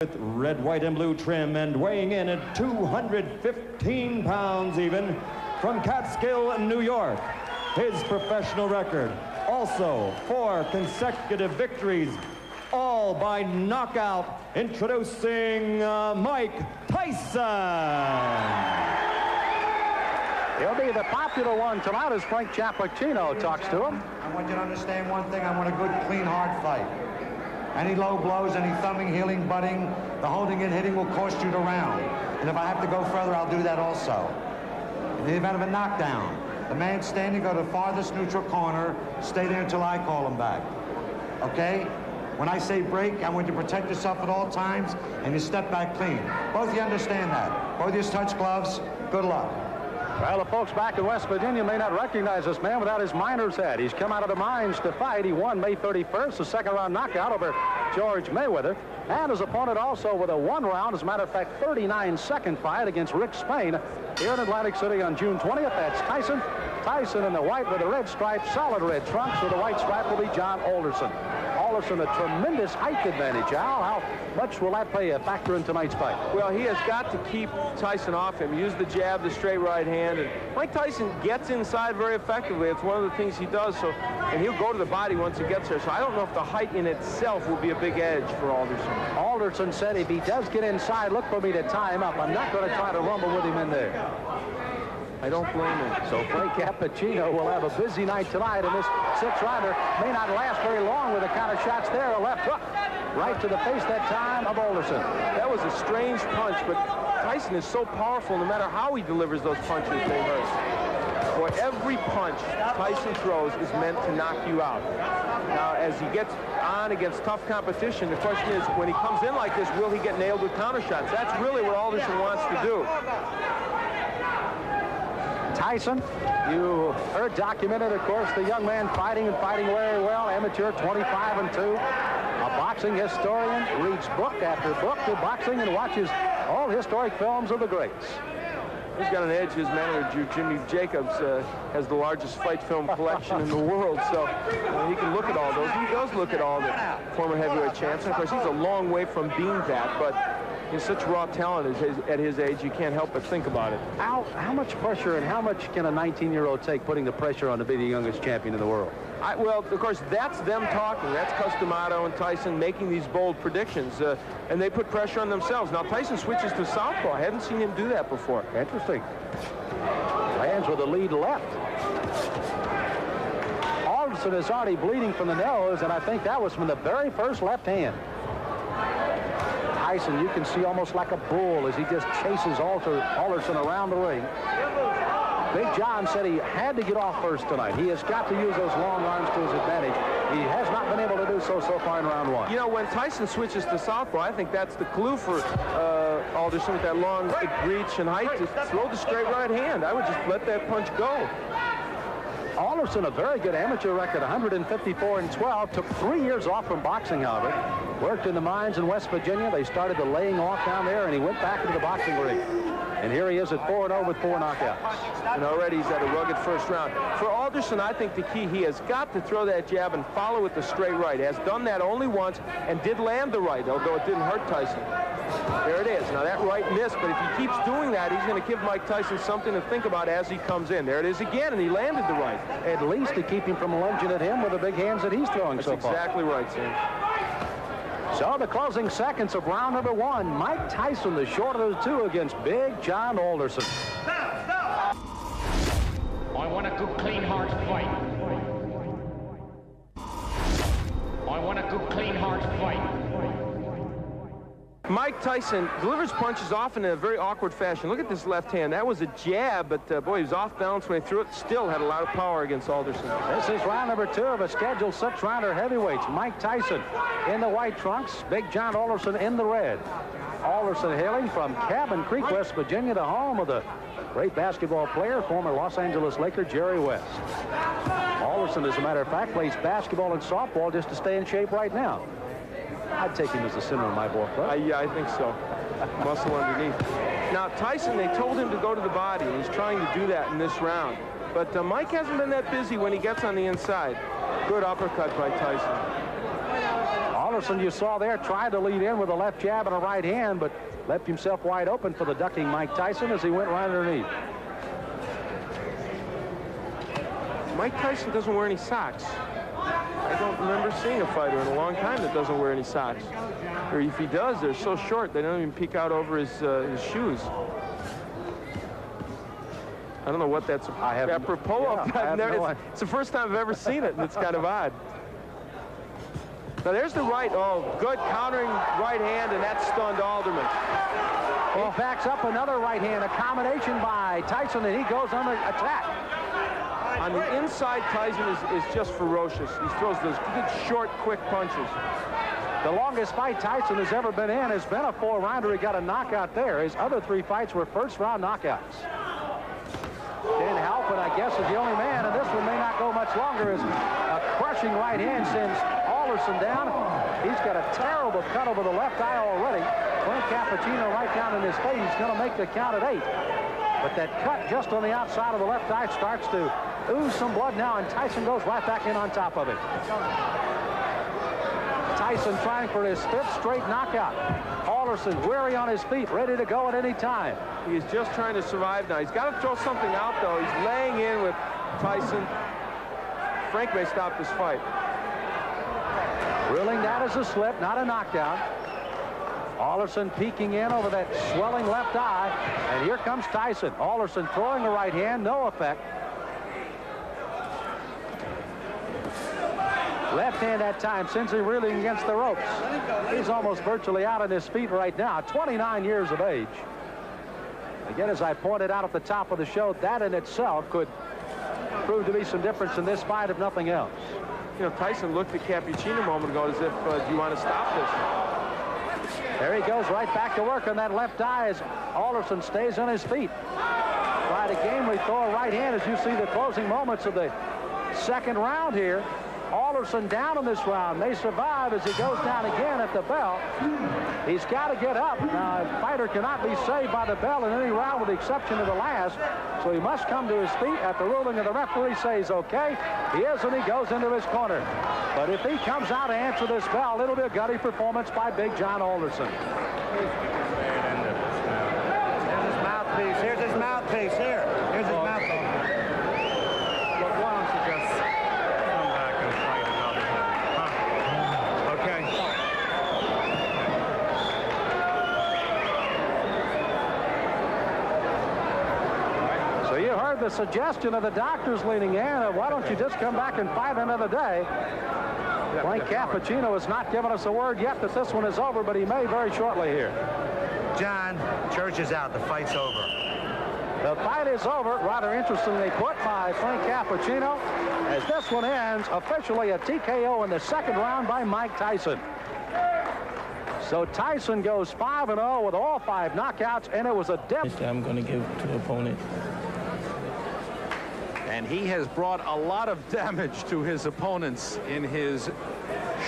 With red, white, and blue trim, and weighing in at 215 pounds even, from Catskill, New York. His professional record, also 4 consecutive victories, all by knockout. Introducing Mike Tyson. He'll be the popular one tonight as Frank Chappellino talks to him. I want you to understand one thing. I want a good, clean, hard fight. Any low blows, any thumbing, heeling, butting, the holding and hitting will cost you the round. And if I have to go further, I'll do that also. In the event of a knockdown, the man standing, go to the farthest neutral corner, stay there until I call him back. Okay? When I say break, I want you to protect yourself at all times, and you step back clean. Both of you understand that. Both of you touch gloves. Good luck. Well, the folks back in West Virginia may not recognize this man without his miner's hat. He's come out of the mines to fight. He won May 31st, a second-round knockout over George Mayweather. And his opponent also with a one-round, as a matter of fact, 39-second fight against Rick Spain here in Atlantic City on June 20th. That's Tyson. Tyson in the white with the red stripe, solid red trunks. With the white stripe will be John Alderson. Alderson, a tremendous height advantage. Al, how much will that play a factor in tonight's fight? Well, he has got to keep Tyson off him. Use the jab, the straight right hand. And Mike Tyson gets inside very effectively. It's one of the things he does. So, and he'll go to the body once he gets there. So I don't know if the height in itself will be a big edge for Alderson. Alderson said if he does get inside, look for me to tie him up. I'm not going to try to rumble with him in there. I don't blame him. So Frank Chappellino will have a busy night tonight, and this six-rounder may not last very long with the kind of shots there. A left hook right to the face that time of Alderson. That was a strange punch, but Tyson is so powerful, no matter how he delivers those punches, they hurt. Boy, every punch Tyson throws is meant to knock you out. Now, as he gets on against tough competition, the question is, when he comes in like this, will he get nailed with counter shots? That's really what Alderson wants to do. Tyson, you heard documented, of course, the young man fighting and fighting very well, amateur 25-2, a boxing historian, reads book after book of boxing and watches all historic films of the greats. He's got an edge. His manager, Jimmy Jacobs, has the largest fight film collection in the world, so he can look at all those. He does look at all the former heavyweight champs. And of course, he's a long way from being that, but he's such raw talent at his age, you can't help but think about it. How much pressure and how much can a 19-year-old take putting the pressure on to be the youngest champion in the world? Well, of course, that's them talking. That's Customato and Tyson making these bold predictions, and they put pressure on themselves. Now, Tyson switches to southpaw. I haven't seen him do that before. Interesting. Lands with a lead left. Alderson is already bleeding from the nose, and I think that was from the very first left hand. Tyson, you can see almost like a bull as he just chases Alderson around the ring. Big John said he had to get off first tonight. He has got to use those long arms to his advantage. He has not been able to do so far in round one. You know, when Tyson switches to southpaw, I think that's the clue for Alderson with that long reach and height to throw the straight right hand. I would just let that punch go. Alderson, a very good amateur record, 154-12. Took 3 years off from boxing, however. Worked in the mines in West Virginia. They started the laying off down there, and he went back into the boxing ring. And here he is at 4-0 with 4 knockouts. And already he's had a rugged first round. For Alderson, I think the key, he has got to throw that jab and follow with the straight right. Has done that only once and did land the right, although it didn't hurt Tyson. There it is. Now that right missed, but if he keeps doing that, he's going to give Mike Tyson something to think about as he comes in. There it is again, and he landed the right. At least to keep him from lunging at him with the big hands that he's throwing so far. That's exactly right, Sam. So the closing seconds of round number one, Mike Tyson, the shorter of the two, against Big John Alderson. I want a good, clean, hard fight. I want a good, clean, hard fight. Mike Tyson delivers punches often in a very awkward fashion. Look at this left hand. That was a jab, but boy, he was off balance when he threw it. Still had a lot of power against Alderson. This is round number two of a scheduled six-rounder heavyweights. Mike Tyson in the white trunks, Big John Alderson in the red. Alderson hailing from Cabin Creek, West Virginia, the home of the great basketball player, former Los Angeles Laker Jerry West. Alderson, as a matter of fact, plays basketball and softball just to stay in shape right now. I'd take him as the center of my ball club. Yeah, I think so. Muscle underneath. Now, Tyson, they told him to go to the body, and he's trying to do that in this round. But Mike hasn't been that busy when he gets on the inside. Good uppercut by Tyson. Alderson, you saw there, tried to lead in with a left jab and a right hand, but left himself wide open for the ducking Mike Tyson as he went right underneath. Mike Tyson doesn't wear any socks. I don't remember seeing a fighter in a long time that doesn't wear any socks. Or if he does, they're so short they don't even peek out over his shoes. I don't know what that's apropos of. It's the first time I've ever seen it, and it's kind of odd. Now there's the right. Oh, good countering right hand, and that stunned Alderman. He backs up another right hand, a combination by Tyson, and he goes under attack. On the inside, Tyson is just ferocious. He throws those good, short, quick punches. The longest fight Tyson has ever been in has been a 4-rounder. He got a knockout there. His other 3 fights were first-round knockouts. Dan Halpin, I guess, is the only man, and this one may not go much longer, as a crushing right hand sends Alderson down. He's got a terrible cut over the left eye already. Frank Cappuccino right down in his face. He's going to make the count at 8. But that cut just on the outside of the left eye starts to ooze some blood now, and Tyson goes right back in on top of it. Tyson trying for his 5th straight knockout. Alderson weary on his feet, ready to go at any time. He is just trying to survive now. He's got to throw something out, though. He's laying in with Tyson. Frank may stop this fight. Ruling that as a slip, not a knockdown. Alderson peeking in over that swelling left eye, and here comes Tyson. Alderson throwing a right hand, no effect. Left hand that time sends him reeling against the ropes. He's almost virtually out on his feet right now, 29 years of age. Again, as I pointed out at the top of the show, that in itself could prove to be some difference in this fight, if nothing else. You know, Tyson looked at Cappuccino a moment ago as if, do you want to stop this? There he goes right back to work on that left eye as Alderson stays on his feet. Try to gamely throw a right hand as you see the closing moments of the second round here. Alderson down in this round, may survive as he goes down again at the bell. He's got to get up. Now, a fighter cannot be saved by the bell in any round with the exception of the last, so he must come to his feet at the ruling of the referee says okay. He is, and he goes into his corner. But if he comes out to answer this bell, it'll be a gutty performance by Big John Alderson. Here's his mouthpiece. Here's his mouthpiece. Here's his mouthpiece. Why don't you just come back and fight another time? Huh? Okay. So you heard the suggestion of the doctors leaning in. Why don't you just come back and fight another day? Frank Cappuccino has not given us a word yet that this one is over, but he may very shortly here. John, church is out. The fight's over. The fight is over, rather interestingly put by Frank Cappuccino, as this one ends officially a TKO in the second round by Mike Tyson. So Tyson goes 5-0 with all 5 knockouts, and it was a I'm going to give to the opponent. And he has brought a lot of damage to his opponents in his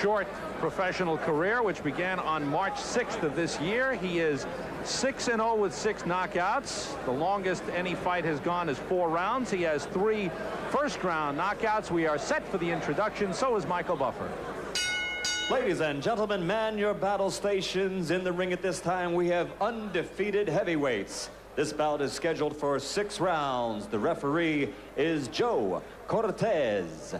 short professional career, which began on March 6th of this year. He is 6-0 with 6 knockouts. The longest any fight has gone is 4 rounds. He has 3 first-round knockouts. We are set for the introduction. So is Michael Buffer. Ladies and gentlemen, man your battle stations. In the ring at this time, we have undefeated heavyweights. This bout is scheduled for 6 rounds. The referee is Joe Cortez.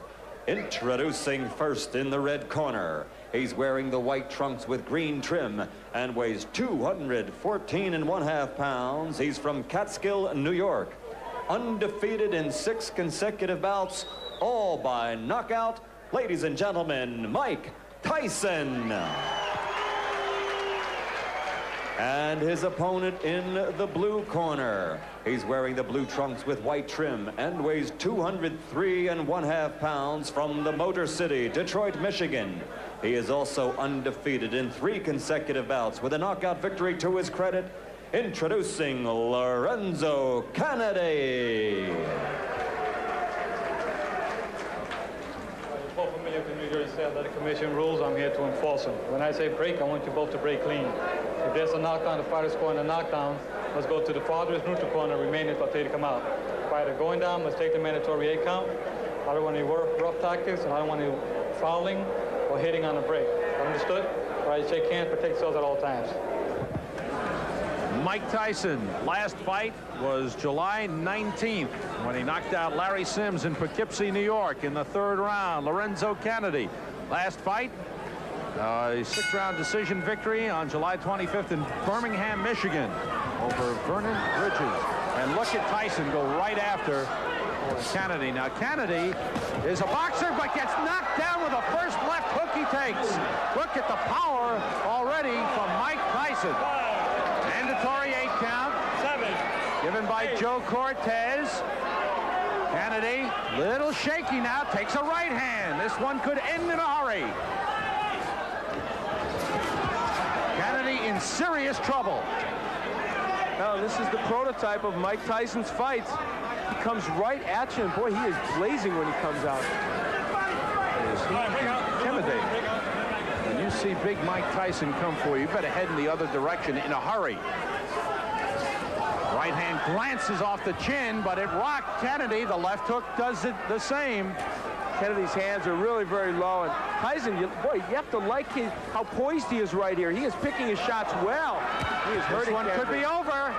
Introducing first in the red corner. He's wearing the white trunks with green trim and weighs 214.5 pounds. He's from Catskill, New York. Undefeated in 6 consecutive bouts, all by knockout. Ladies and gentlemen, Mike Tyson. And his opponent in the blue corner. He's wearing the blue trunks with white trim and weighs 203.5 pounds from the Motor City, Detroit, Michigan. He is also undefeated in 3 consecutive bouts with a knockout victory to his credit. Introducing Lorenzo Kennedy. Both familiar with the New Jersey State Athletic Commission rules. I'm here to enforce them. When I say break, I want you both to break clean. If there's a knockdown, the fighter scoring a knockdown, let's go to the farthest neutral corner, remain until they come out. Fighter going down, let's take the mandatory 8 count. I don't want any rough tactics, and I don't want any fouling or hitting on the break. Understood? All right, shake hands, protect yourselves at all times. Mike Tyson, last fight was July 19th when he knocked out Larry Sims in Poughkeepsie, New York in the 3rd round. Lorenzo Kennedy, last fight, a 6-round decision victory on July 25th in Birmingham, Michigan over Vernon Bridges. And look at Tyson go right after Kennedy. Now, Kennedy is a boxer, but gets knocked down with the first left hook he takes. Look at the power already from Mike Tyson. Mandatory 8-count. 7. Given by 8. Joe Cortez. Kennedy, little shaky now, takes a right hand. This one could end in a hurry. Kennedy in serious trouble. Now, this is the prototype of Mike Tyson's fights. He comes right at you, and boy, he is blazing when he comes out. Is he intimidating? When you see big Mike Tyson come for you, you better head in the other direction in a hurry. Right hand glances off the chin, but it rocked Kennedy. The left hook does it the same. Kennedy's hands are really very low, and Tyson, boy, you have to like how poised he is right here. He is picking his shots well. He is hurting. This one could be over.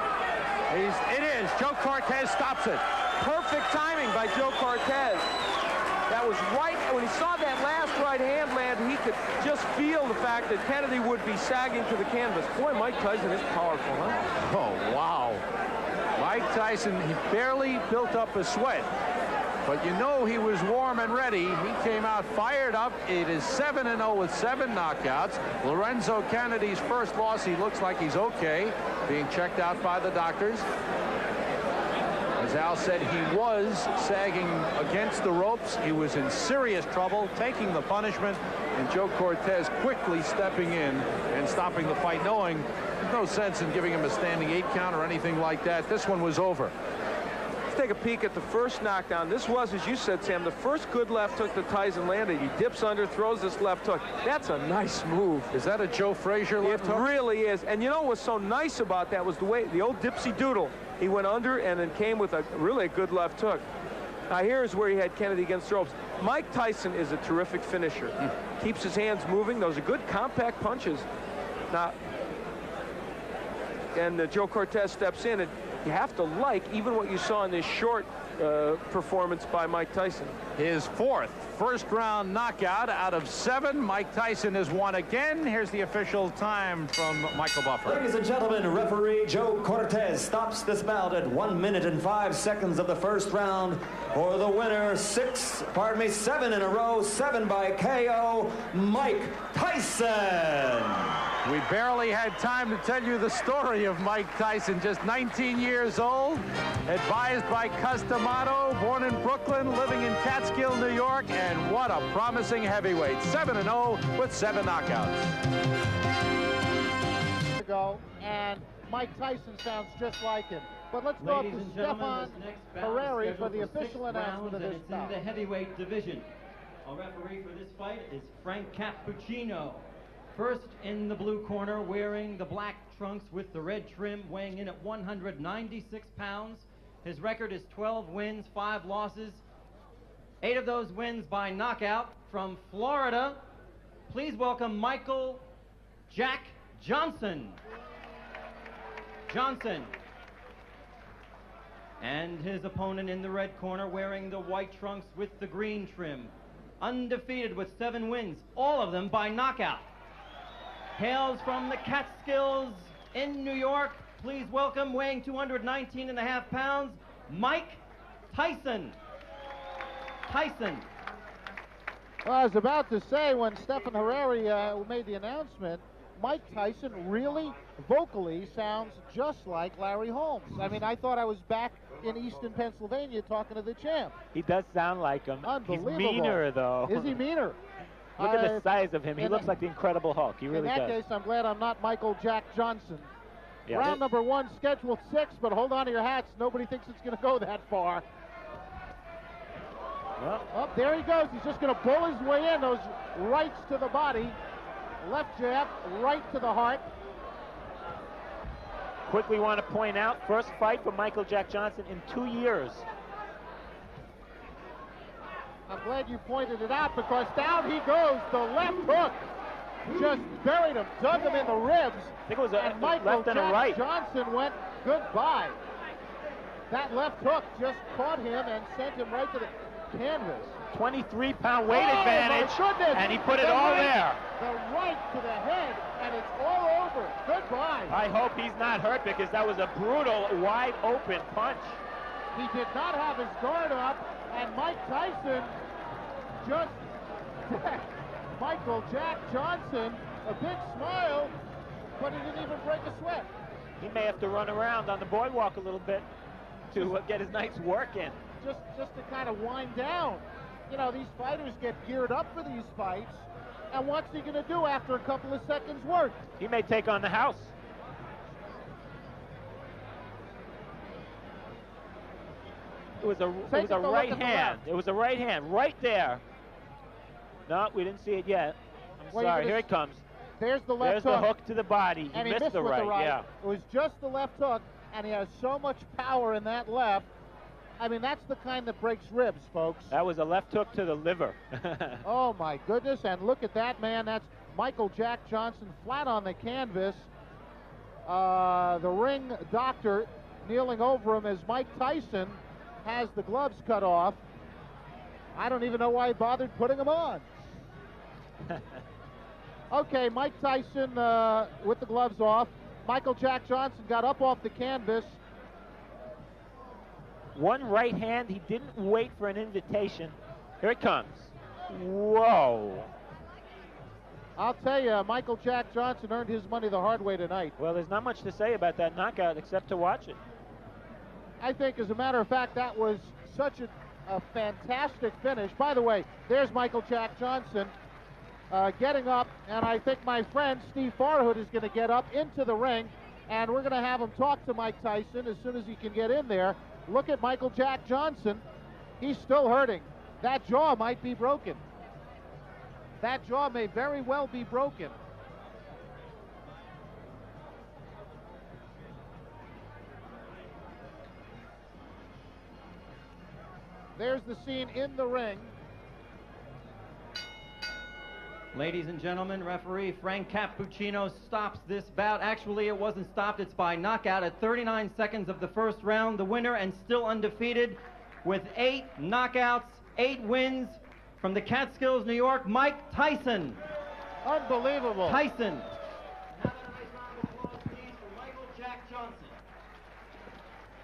It is. Joe Cortez stops it. Perfect timing by Joe Cortez. That was right when he saw that last right hand land. He could just feel the fact that Kennedy would be sagging to the canvas. Boy, Mike Tyson is powerful, huh? Oh, wow. Mike Tyson, he barely built up a sweat. But you know he was warm and ready. He came out fired up. It is 7-0 with 7 knockouts. Lorenzo Kennedy's first loss, he looks like he's okay, being checked out by the doctors. As Al said, he was sagging against the ropes. He was in serious trouble, taking the punishment, and Joe Cortez quickly stepping in and stopping the fight, knowing there's no sense in giving him a standing 8-count or anything like that. This one was over. Let's take a peek at the first knockdown. This was, as you said, Sam, the first good left hook that Tyson landed. He dips under, throws this left hook. That's a nice move. Is that a Joe Frazier left hook? It really is. And you know what's so nice about that was the way, the old dipsy doodle. He went under and then came with really a good left hook. Now here's where he had Kennedy against the ropes. Mike Tyson is a terrific finisher. Keeps his hands moving. Those are good compact punches. Now, and Joe Cortez steps in, and you have to like even what you saw in this short performance by Mike Tyson. His 4th first-round knockout out of 7. Mike Tyson has won again. Here's the official time from Michael Buffer. Ladies and gentlemen, referee Joe Cortez stops this bout at 1 minute and 5 seconds of the first round for the winner. 7 in a row, 7 by KO, Mike Tyson. We barely had time to tell you the story of Mike Tyson, just 19 years old, advised by Customato, born in Brooklyn, living in Catskill, New York, and what a promising heavyweight. 7-0 with 7 knockouts. And Mike Tyson sounds just like him. But let's go up to Stefan Harari for the official announcement of this bout. In the heavyweight division. Our referee for this fight is Frank Cappuccino. First in the blue corner, wearing the black trunks with the red trim, weighing in at 196 pounds. His record is 12 wins, 5 losses. 8 of those wins by knockout. From Florida, please welcome Michael Jack Johnson. And his opponent in the red corner, wearing the white trunks with the green trim. Undefeated with 7 wins, all of them by knockout. Hails from the Catskills in New York. Please welcome, weighing 219.5 pounds, Mike Tyson. Well, I was about to say, when Stefan Harari made the announcement, Mike Tyson really vocally sounds just like Larry Holmes. I mean, I thought I was back in Easton, Pennsylvania talking to the champ. He does sound like him. Unbelievable. He's meaner, though. Is he meaner? Look at the size of him. He looks like the Incredible Hulk. He really does. In that case, I'm glad I'm not Michael Jack Johnson. Yeah, Round number 1, scheduled 6, but hold on to your hats. Nobody thinks it's going to go that far. Oh, there he goes. He's just going to pull his way in. Those rights to the body. Left jab, right to the heart. Quickly want to point out, first fight for Michael Jack Johnson in 2 years. I'm glad you pointed it out, because down he goes, the left hook. just buried him, dug him in the ribs. I think it was a and Michael left and a right. Johnson went goodbye. That left hook just caught him and sent him right to the canvas. 23-pound weight advantage, my goodness. and he put it The all right, there. The right to the head, and it's all over. Goodbye. I hope he's not hurt because that was a brutal, wide-open punch. He did not have his guard up, and Mike Tyson just Michael Jack Johnson, a big smile, but he didn't even break a sweat. He may have to run around on the boardwalk a little bit to get his night's work in. Just to kind of wind down. You know, these fighters get geared up for these fights, and what's he going to do after a couple of seconds work? He may take on the house. It was a right hand. It was a right hand right there. No, we didn't see it yet. I'm sorry. Here it comes. There's the left hook. There's the hook to the body. And he missed the right. Yeah. It was just the left hook, and he has so much power in that left. I mean, that's the kind that breaks ribs, folks. That was a left hook to the liver. Oh, my goodness. And look at that, man. That's Michael Jack Johnson flat on the canvas. The ring doctor kneeling over him as Mike Tyson has the gloves cut off. I don't even know why he bothered putting them on. Okay, Mike Tyson with the gloves off. Michael Jack Johnson got up off the canvas. One right hand. He didn't wait for an invitation. Here it comes. Whoa. I'll tell you, Michael Jack Johnson earned his money the hard way tonight. Well, there's not much to say about that knockout except to watch it. I think, as a matter of fact, that was such a fantastic finish. By the way, there's Michael Jack Johnson getting up, and I think my friend Steve Farhood is going to get up into the ring, and we're going to have him talk to Mike Tyson as soon as he can get in there. Look at Michael Jack Johnson. He's still hurting. That jaw might be broken. That jaw may very well be broken. There's the scene in the ring. Ladies and gentlemen, referee Frank Cappuccino stops this bout. Actually, it wasn't stopped. It's by knockout at 39 seconds of the first round. The winner, and still undefeated, with 8 knockouts, 8 wins, from the Catskills, New York, Mike Tyson. Unbelievable. Tyson